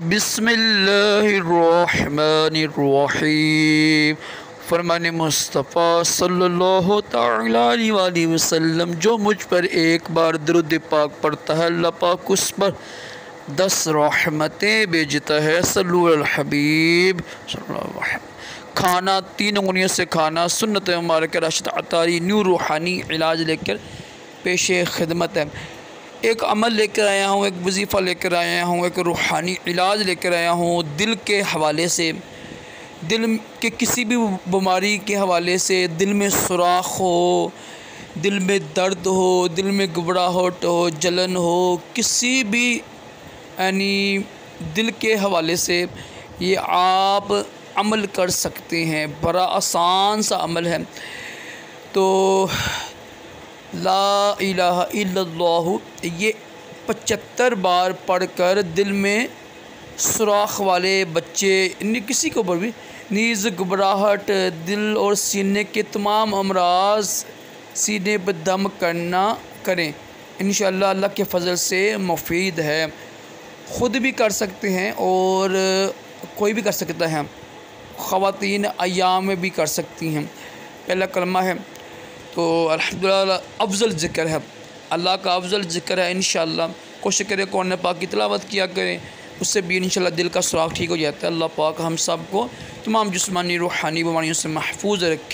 बिस्मिल्लाहिर्रहमानिर्रहीम। फरमान मुस्तफ़ा सल्लल्लाहु तआला अलैहि वसल्लम, जो मुझ पर एक बार दुरूद पाक पढ़ता है अल्लाह पाक उस पर 10 रहमतें भेजता है। सल्लु अल हबीब सल्लल्लाहु अलैहि वसल्लम। खाना 3 उंगलियों से खाना सुन्नत मुबारक राशिद अतारी न्यू रूहानी इलाज लेकर पेश खिदमत है। एक अमल लेकर आया हूँ, एक वजीफ़ा लेकर आया हूँ, एक रूहानी इलाज लेकर आया हूँ। दिल के हवाले से, दिल के किसी भी बीमारी के हवाले से, दिल में सुराख हो, दिल में दर्द हो, दिल में घबराहट हो, जलन हो, किसी भी यानी दिल के हवाले से ये आप अमल कर सकते हैं। बड़ा आसान सा अमल है। तो ला इलाहा इल्लल्लाहु ये 75 बार पढ़कर दिल में सुराख वाले बच्चे, किसी को ऊपर भी नीज़, घबराहट, दिल और सीने के तमाम अमराज, सीने पर दम करना करें। इंशाअल्लाह अल्लाह के फ़ज़ल से मुफीद है। ख़ुद भी कर सकते हैं और कोई भी कर सकता है। ख़वातीन अय्याम में भी कर सकती हैं। पहला कलमा है तो अल्हम्दुलिल्लाह अफ़ज़ल ज़िक्र है, अल्लाह का अफ़ज़ल ज़िक्र है। इंशाअल्लाह कोशिश करें कुरान पाक की तिलावत किया करें, उससे भी इंशाअल्लाह दिल का सुराख ठीक हो जाता है। अल्लाह पाक हम सब को तमाम जिस्मानी रूहानी बीमारियों से महफूज रखे।